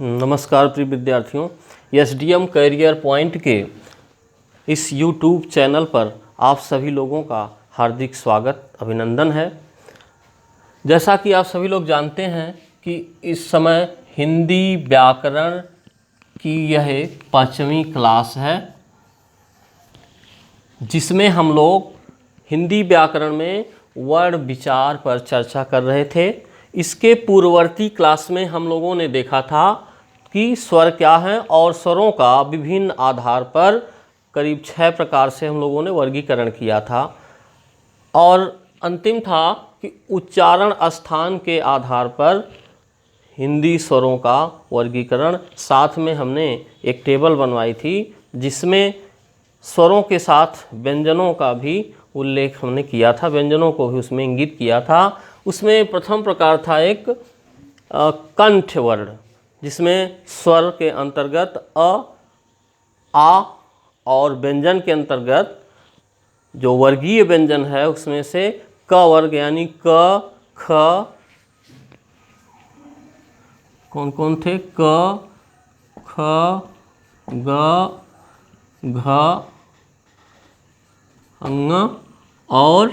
नमस्कार प्रिय विद्यार्थियों, एसडीएम करियर पॉइंट के इस यूट्यूब चैनल पर आप सभी लोगों का हार्दिक स्वागत अभिनंदन है। जैसा कि आप सभी लोग जानते हैं कि इस समय हिंदी व्याकरण की यह 5वीं क्लास है, जिसमें हम लोग हिंदी व्याकरण में वर्ण विचार पर चर्चा कर रहे थे। इसके पूर्ववर्ती क्लास में हम लोगों ने देखा था कि स्वर क्या हैं और स्वरों का विभिन्न आधार पर करीब 6 प्रकार से हम लोगों ने वर्गीकरण किया था, और अंतिम था कि उच्चारण स्थान के आधार पर हिंदी स्वरों का वर्गीकरण। साथ में हमने एक टेबल बनवाई थी जिसमें स्वरों के साथ व्यंजनों का भी उल्लेख हमने किया था, व्यंजनों को भी उसमें इंगित किया था। उसमें प्रथम प्रकार था एक कंठ वर्ण, जिसमें स्वर के अंतर्गत अ, आ और व्यंजन के अंतर्गत जो वर्गीय व्यंजन है उसमें से क वर्ग यानी क, ख, कौन कौन थे, क, ख, ग, घ, अंग और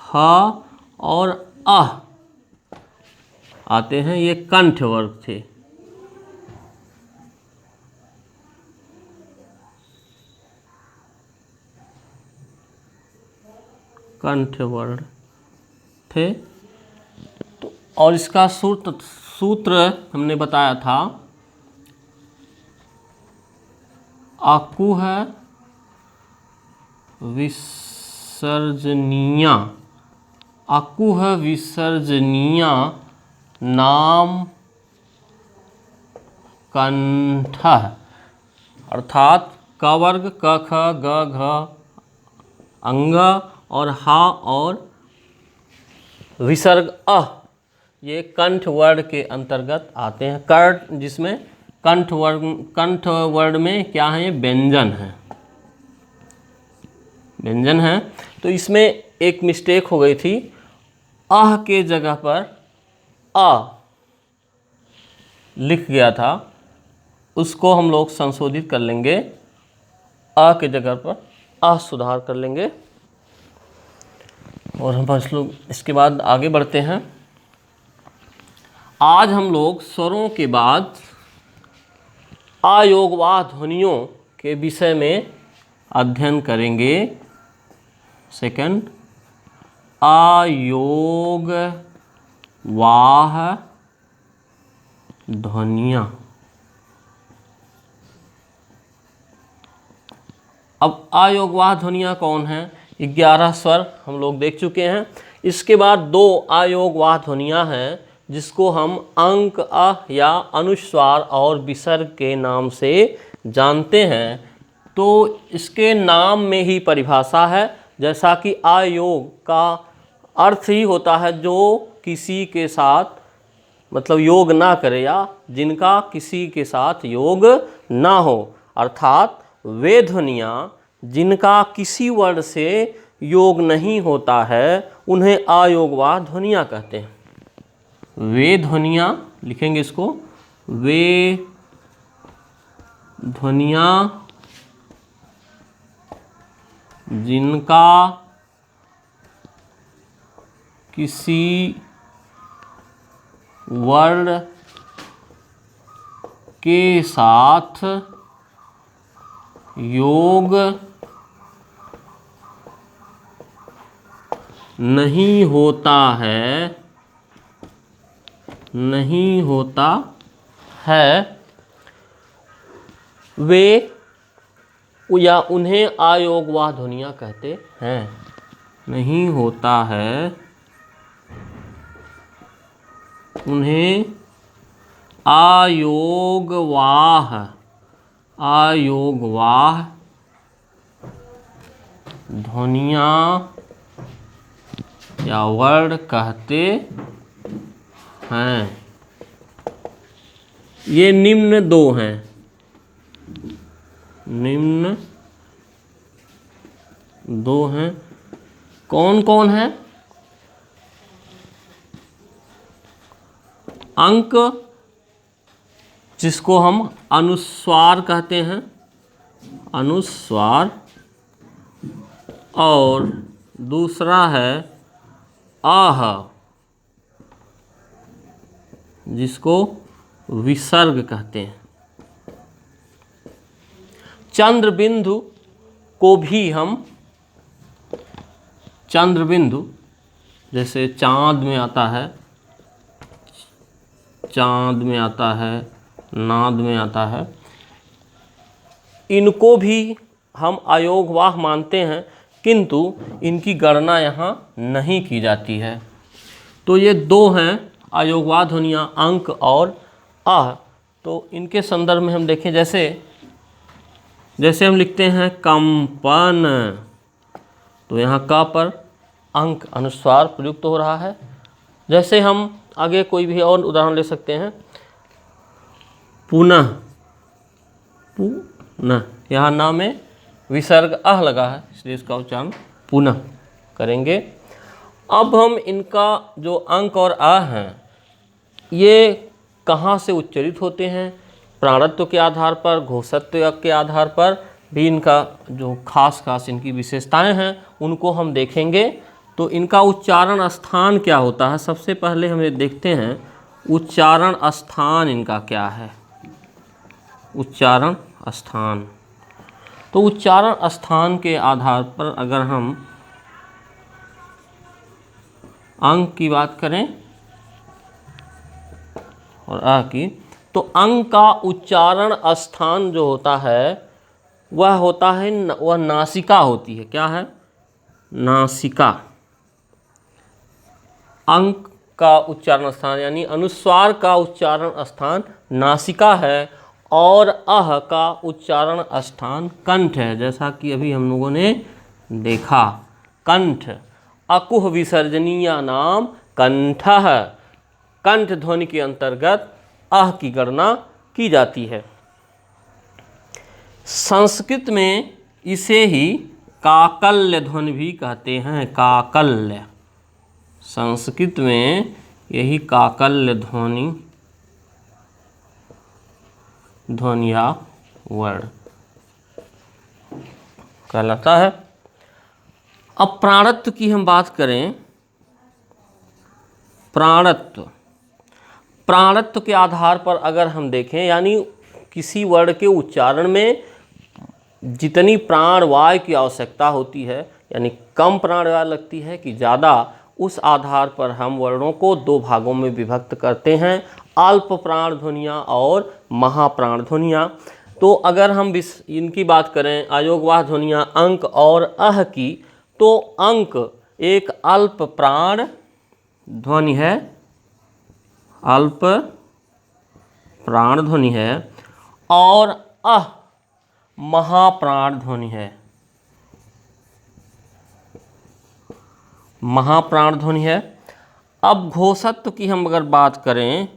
ह और अह आते हैं। ये कंठ वर्ग थे। कंठ वर्ण थे। तो और इसका सूत्र हमने बताया था, आकु है विसर्जनीय, आकु है विसर्जनीय नाम कंठ, अर्थात क वर्ग क, ख, ग, घ, अंग और हा और विसर्ग अ, ये कंठ वर्ण के अंतर्गत आते हैं। कर्ण, जिसमें कंठ वर्ण में क्या है, व्यंजन है, व्यंजन है। तो इसमें एक मिस्टेक हो गई थी, अह के जगह पर अ लिख गया था, उसको हम लोग संशोधित कर लेंगे, अ के जगह पर अ सुधार कर लेंगे। और हम लोग इसके बाद आगे बढ़ते हैं। आज हम लोग स्वरों के बाद अयोगवाह ध्वनियों के विषय में अध्ययन करेंगे। सेकंड, अयोगवाह ध्वनियाँ। अब अयोगवाह ध्वनियाँ कौन हैं? 11 स्वर हम लोग देख चुके हैं। इसके बाद 2 अयोगवाह ध्वनियाँ हैं जिसको हम अंक, अ या अनुस्वार और विसर्ग के नाम से जानते हैं। तो इसके नाम में ही परिभाषा है, जैसा कि अयोग का अर्थ ही होता है जो किसी के साथ मतलब योग ना करे या जिनका किसी के साथ योग ना हो, अर्थात वे ध्वनियाँ जिनका किसी वर्ण से योग नहीं होता है उन्हें अयोगवाह ध्वनियाँ कहते हैं। वे ध्वनियाँ लिखेंगे इसको, वे ध्वनियाँ जिनका किसी वर्ण के साथ योग नहीं होता है, नहीं होता है, वे या उन्हें अयोगवाह ध्वनियाँ कहते हैं। नहीं होता है, उन्हें अयोगवाह ध्वनियाँ या वर्ण कहते हैं। ये निम्न 2 हैं, निम्न 2 हैं। कौन कौन है? अंक जिसको हम अनुस्वार कहते हैं, अनुस्वार, और दूसरा है आह, जिसको विसर्ग कहते हैं। चंद्रबिंदु को भी हम, चंद्रबिंदु जैसे चांद में आता है, चांद में आता है, नाद में आता है, इनको भी हम अयोगवाह मानते हैं, किंतु इनकी गणना यहाँ नहीं की जाती है। तो ये दो हैं अयोगवाह ध्वनियाँ, अंक और आह। तो इनके संदर्भ में हम देखें, जैसे हम लिखते हैं कंपन, तो यहाँ क पर अंक अनुस्वार प्रयुक्त हो रहा है। जैसे हम आगे कोई भी और उदाहरण ले सकते हैं, पुनः, पुनः, यहाँ ना में विसर्ग अह लगा है, इसलिए इसका उच्चारण पुनः करेंगे। अब हम इनका जो अंक और आ हैं, ये कहाँ से उच्चरित होते हैं, प्राणत्व के आधार पर, घोषत्व के आधार पर भी इनका जो खास इनकी विशेषताएं हैं उनको हम देखेंगे। तो इनका उच्चारण स्थान क्या होता है, सबसे पहले हम ये देखते हैं उच्चारण स्थान इनका क्या है। उच्चारण स्थान, तो उच्चारण स्थान के आधार पर अगर हम अंक की बात करें और आ की, तो अंक का उच्चारण स्थान जो होता है वह होता है, वह नासिका होती है। क्या है? नासिका। अंक का उच्चारण स्थान यानी अनुस्वार का उच्चारण स्थान नासिका है, और अह का उच्चारण स्थान कंठ है। जैसा कि अभी हम लोगों ने देखा, कंठ, अकुह विसर्जनीय नाम कंठः, कंठ ध्वनि के अंतर्गत अह की गणना की जाती है। संस्कृत में इसे ही काकल्य ध्वनि भी कहते हैं। काकल्य, संस्कृत में यही काकल्य ध्वनि या वर्ण कहलाता है। अब प्राणत्व की हम बात करें, प्राणत्व, प्राणत्व के आधार पर अगर हम देखें, यानी किसी वर्ण के उच्चारण में जितनी प्राणवायु की आवश्यकता होती है, यानी कम प्राणवायु लगती है कि ज़्यादा, उस आधार पर हम वर्णों को दो भागों में विभक्त करते हैं, अल्प प्राण ध्वनियाँ और महाप्राण ध्वनियाँ। तो अगर हम इनकी बात करें, अयोगवाह ध्वनियाँ अंक और अह की, तो अंक एक अल्प प्राण ध्वनि है, अल्प प्राण ध्वनि है, और अह महाप्राण ध्वनि है, महाप्राण ध्वनि है। अब घोषत्व की हम अगर बात करें,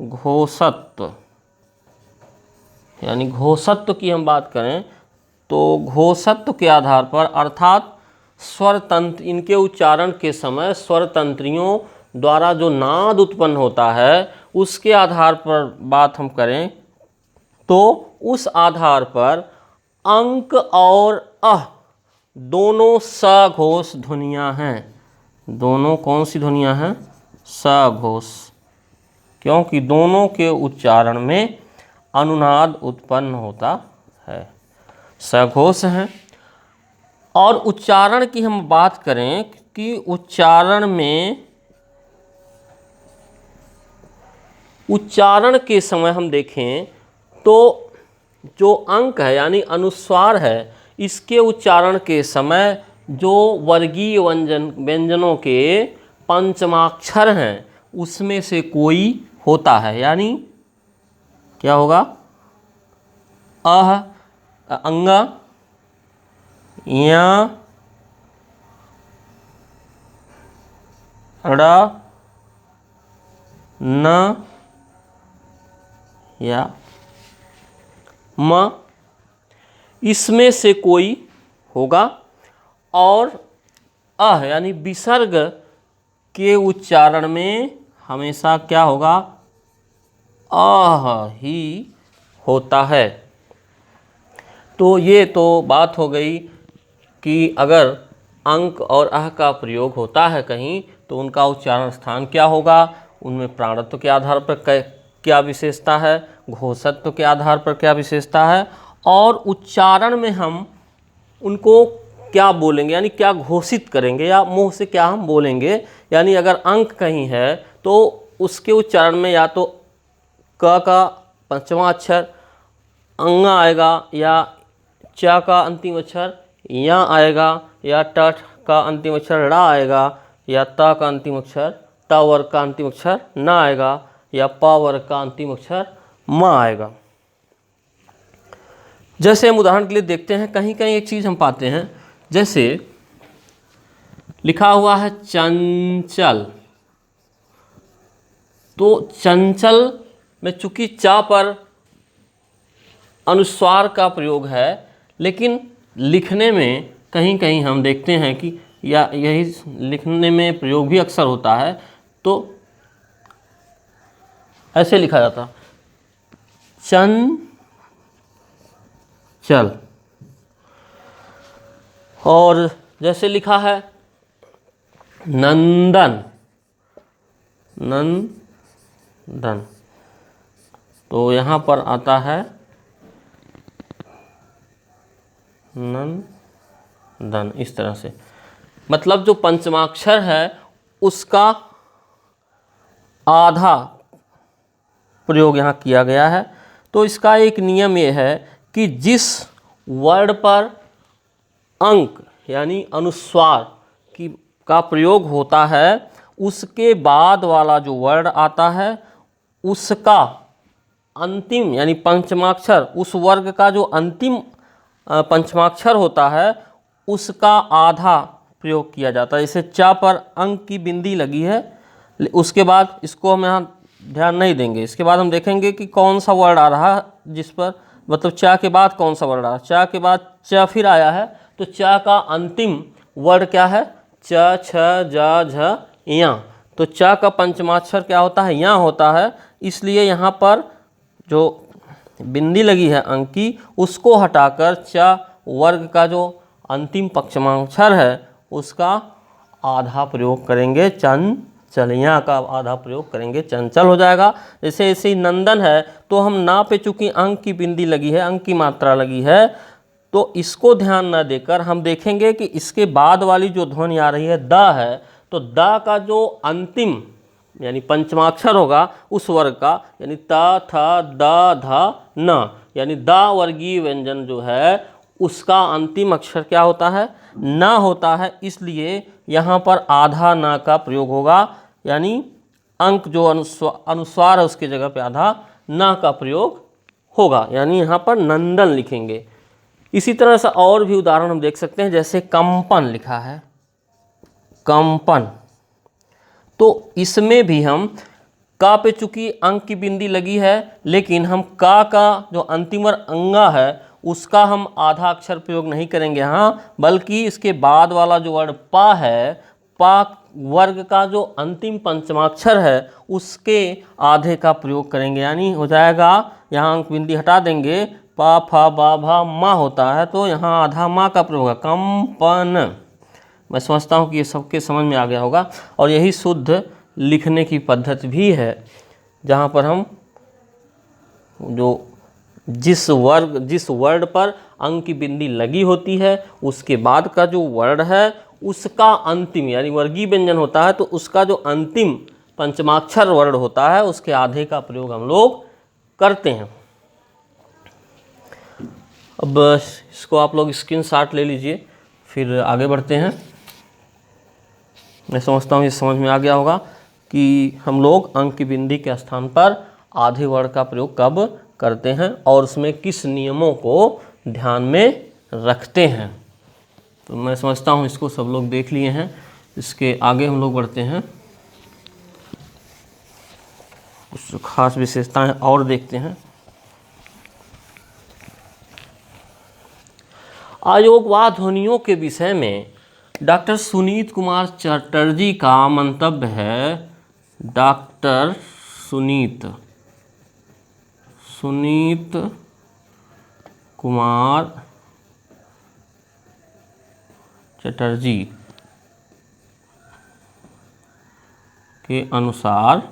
घोषत्व यानी घोषत्व की हम बात करें, तो घोषत्व के आधार पर, अर्थात स्वर तंत्र, इनके उच्चारण के समय स्वर तंत्रियों द्वारा जो नाद उत्पन्न होता है, उसके आधार पर बात हम करें, तो उस आधार पर अंक और अह दोनों सघोष ध्वनियाँ हैं। दोनों कौन सी ध्वनियाँ हैं? सघोष, क्योंकि दोनों के उच्चारण में अनुनाद उत्पन्न होता है, सघोष हैं। और उच्चारण की हम बात करें कि उच्चारण में, उच्चारण के समय हम देखें तो जो अंक है यानी अनुस्वार है, इसके उच्चारण के समय जो वर्गीय व्यंजनों के पंचमाक्षर हैं उसमें से कोई होता है। यानी क्या होगा? अह, अंगा, या, ड़, न या म, इसमें से कोई होगा। और अह यानी विसर्ग के उच्चारण में हमेशा क्या होगा? आह ही होता है। तो ये तो बात हो गई कि अगर अंक और अह का प्रयोग होता है कहीं तो उनका उच्चारण स्थान क्या होगा, उनमें प्राणत्व के आधार पर क्या विशेषता है, घोषत्व के आधार पर क्या विशेषता है, और उच्चारण में हम उनको क्या बोलेंगे, यानी क्या घोषित करेंगे या मुंह से क्या हम बोलेंगे। यानी अगर अंक कहीं है तो उसके उच्चारण में या तो क का पंचमा अक्षर अंगा आएगा, या च का अंतिम अक्षर या आएगा, या ट का अंतिम अक्षर ड़ा आएगा, या त का अंतिम अक्षर त वर्ग का अंतिम अक्षर न आएगा, या प वर्ग का अंतिम अक्षर म आएगा। जैसे हम उदाहरण के लिए देखते हैं, कहीं कहीं एक चीज़ हम पाते हैं, जैसे लिखा हुआ है चंचल। तो चंचल में चूंकि चा पर अनुस्वार का प्रयोग है, लेकिन लिखने में कहीं कहीं हम देखते हैं कि या यही लिखने में प्रयोग भी अक्सर होता है, तो ऐसे लिखा जाता चल। और जैसे लिखा है नंदन, नंदन, तो यहाँ पर आता है नंदन, इस तरह से। मतलब जो पंचमाक्षर है उसका आधा प्रयोग यहाँ किया गया है। तो इसका एक नियम ये है कि जिस वर्ड पर अंक यानी अनुस्वार का प्रयोग होता है, उसके बाद वाला जो वर्ड आता है उसका अंतिम यानी पंचमाक्षर, उस वर्ग का जो अंतिम पंचमाक्षर होता है उसका आधा प्रयोग किया जाता है। जैसे चा पर अंक की बिंदी लगी है, उसके बाद इसको हम यहाँ ध्यान नहीं देंगे, इसके बाद हम देखेंगे कि कौन सा वर्ड आ रहा है जिस पर, मतलब चा के बाद कौन सा वर्ड आ रहा है। चा के बाद च फिर आया है, तो चा का अंतिम वर्ड क्या है, च छ ज झ या। तो चा का पंचमाक्षर क्या होता है, या होता है। इसलिए यहाँ पर जो बिंदी लगी है अंक की, उसको हटाकर चा वर्ग का जो अंतिम पंचमाक्षर है उसका आधा प्रयोग करेंगे, चंचल। यहाँ का आधा प्रयोग करेंगे, चंचल हो जाएगा। जैसे ऐसे ही नंदन है, तो हम ना पे चूंकि अंक की बिंदी लगी है, अंक की मात्रा लगी है, तो इसको ध्यान न देकर हम देखेंगे कि इसके बाद वाली जो ध्वनि आ रही है द है, तो द का जो अंतिम यानी पंचमाक्षर होगा उस वर्ग का, यानी त थ द ध न, यानी द वर्गीय व्यंजन जो है उसका अंतिम अक्षर क्या होता है, न होता है। इसलिए यहाँ पर आधा न का प्रयोग होगा, यानी अंक जो अनुस्वार है उसकी जगह पे आधा न का प्रयोग होगा, यानी यहाँ पर नंदन लिखेंगे। इसी तरह से और भी उदाहरण हम देख सकते हैं, जैसे कंपन लिखा है, कंपन। तो इसमें भी हम का पे चूंकि अंक की बिंदी लगी है, लेकिन हम का जो अंतिम वर्ग अंगा है उसका हम आधा अक्षर प्रयोग नहीं करेंगे यहाँ, बल्कि इसके बाद वाला जो वर्ड पा है, पा वर्ग का जो अंतिम पंचमाक्षर है उसके आधे का प्रयोग करेंगे। यानी हो जाएगा, यहाँ अंक बिंदी हटा देंगे, पा फा बा भा मा होता है, तो यहाँ आधा मा का प्रयोग है, कंपन। मैं समझता हूँ कि ये सबके समझ में आ गया होगा। और यही शुद्ध लिखने की पद्धति भी है, जहाँ पर हम जो जिस वर्ड पर अंक की बिंदी लगी होती है उसके बाद का जो वर्ड है उसका अंतिम यानी वर्गीय व्यंजन होता है, तो उसका जो अंतिम पंचमाक्षर वर्ड होता है उसके आधे का प्रयोग हम लोग करते हैं। अब इसको आप लोग स्क्रीनशॉट ले लीजिए, फिर आगे बढ़ते हैं। मैं समझता हूँ ये समझ में आ गया होगा कि हम लोग अंक की बिंदी के स्थान पर आधे वर्ड का प्रयोग कब करते हैं और उसमें किस नियमों को ध्यान में रखते हैं। तो मैं समझता हूँ इसको सब लोग देख लिए हैं। इसके आगे हम लोग बढ़ते हैं, कुछ खास विशेषताएं और देखते हैं। अयोगवाद ध्वनियों के विषय में डॉक्टर सुनीत कुमार चटर्जी का मंतव्य है। डॉक्टर सुनीत सुनीत कुमार चटर्जी के अनुसार,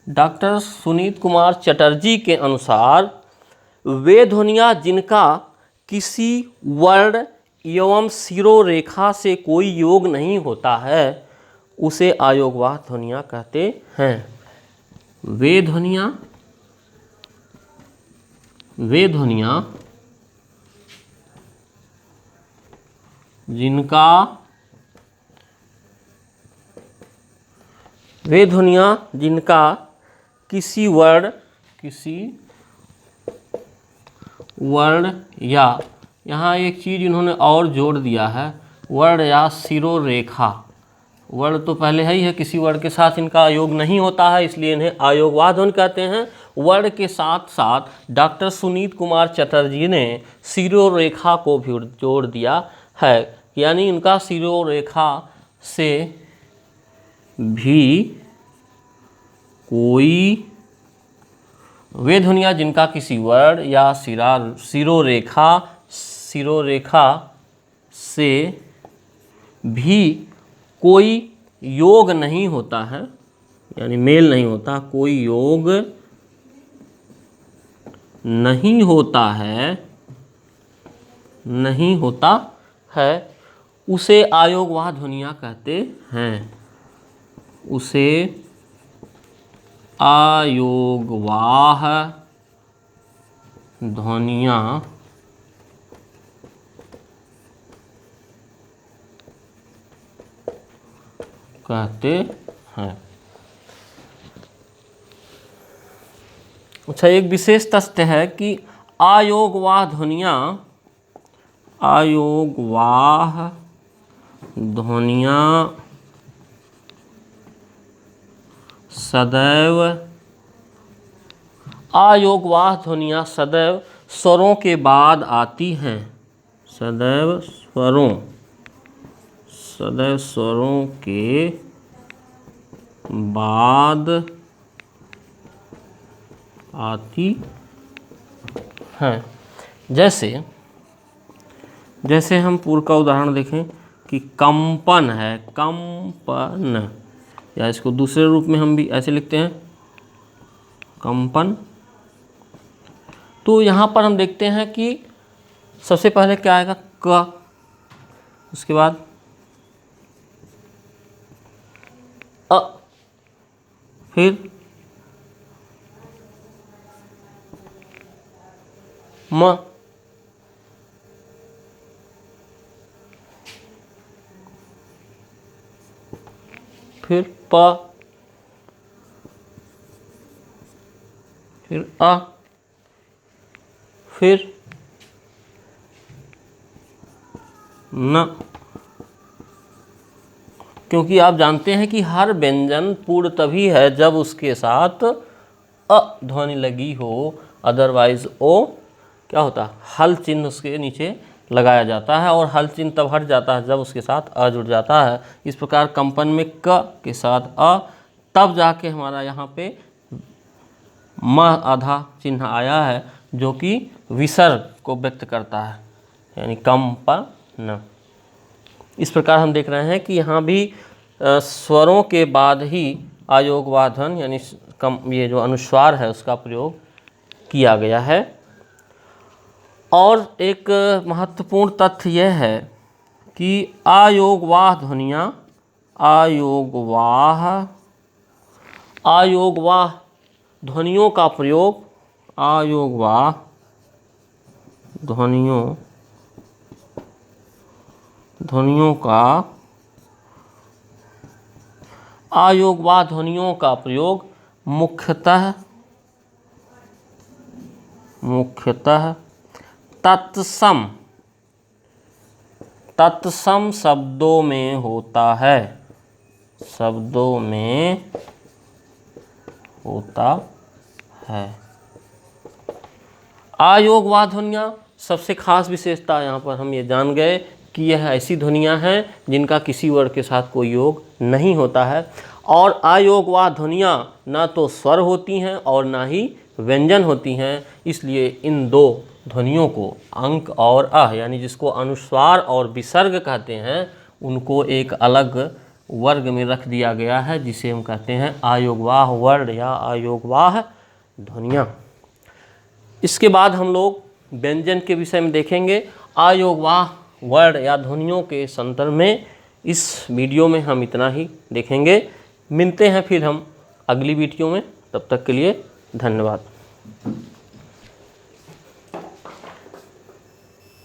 डॉक्टर सुनीत कुमार चटर्जी के अनुसार वे ध्वनियाँ जिनका किसी वर्ण एवं शिरोरेखा से कोई योग नहीं होता है उसे अयोगवाह ध्वनियाँ कहते हैं। वे ध्वनियाँ जिनका किसी वर्ण या, यहाँ एक चीज़ इन्होंने और जोड़ दिया है, वर्ण या शिरोरेखा। वर्ण तो पहले है ही है, किसी वर्ण के साथ इनका योग नहीं होता है, इसलिए इन्हें अयोगवाह ध्वनि कहते हैं। वर्ण के साथ साथ डॉक्टर सुनीत कुमार चटर्जी ने शिरोरेखा को भी जोड़ दिया है, यानी इनका शिरोरेखा से भी कोई, वे ध्वनियाँ जिनका किसी वर्ण या शिरोरेखा से भी कोई योग नहीं होता है, यानी मेल नहीं होता, कोई योग नहीं होता है, उसे अयोगवाह ध्वनियाँ कहते हैं। उसे अयोगवाह ध्वनियाँ कहते हैं। अच्छा, एक विशेष तथ्य है कि अयोगवाह ध्वनियाँ सदैव स्वरों के बाद आती हैं। सदैव स्वरों के बाद आती हैं। जैसे हम पूर्व का उदाहरण देखें कि कंपन है, कंपन, या इसको दूसरे रूप में हम भी ऐसे लिखते हैं, कंपन। तो यहाँ पर हम देखते हैं कि सबसे पहले क्या आएगा, क, उसके बाद अ, फिर म, फिर प, फिर अ, फिर न। क्योंकि आप जानते हैं कि हर व्यंजन पूर्ण तभी है जब उसके साथ अ ध्वनि लगी हो, अदरवाइज ओ क्या होता है, हल चिन्ह उसके नीचे लगाया जाता है, और हल चिन्ह तब हट जाता है जब उसके साथ अ जुड़ जाता है। इस प्रकार कंपन में क के साथ अ, तब जाके हमारा यहाँ पे म आधा चिन्ह आया है, जो कि विसर्ग को व्यक्त करता है, यानी कंपन। इस प्रकार हम देख रहे हैं कि यहाँ भी स्वरों के बाद ही अयोगवाह ध्वनि यानी ये जो अनुस्वार है उसका प्रयोग किया गया है। और एक महत्वपूर्ण तथ्य यह है कि अयोगवाह ध्वनियाँ अयोगवाह ध्वनियों का प्रयोग अयोगवाह ध्वनियों का प्रयोग मुख्यतः तत्सम शब्दों में होता है, अयोगवाह ध्वनियाँ सबसे खास विशेषता यहाँ पर हम ये जान गए कि यह ऐसी ध्वनियाँ हैं जिनका किसी वर्ण के साथ कोई योग नहीं होता है। और अयोगवाह ध्वनियाँ ना तो स्वर होती हैं और ना ही व्यंजन होती हैं, इसलिए इन दो ध्वनियों को अंक और अ यानी जिसको अनुस्वार और विसर्ग कहते हैं, उनको एक अलग वर्ग में रख दिया गया है, जिसे हम कहते हैं आयोगवाह वर्ण या आयोगवाह ध्वनियाँ। इसके बाद हम लोग व्यंजन के विषय में देखेंगे। आयोगवाह वर्ण या ध्वनियों के संदर्भ में इस वीडियो में हम इतना ही देखेंगे। मिलते हैं फिर हम अगली वीडियो में, तब तक के लिए धन्यवाद।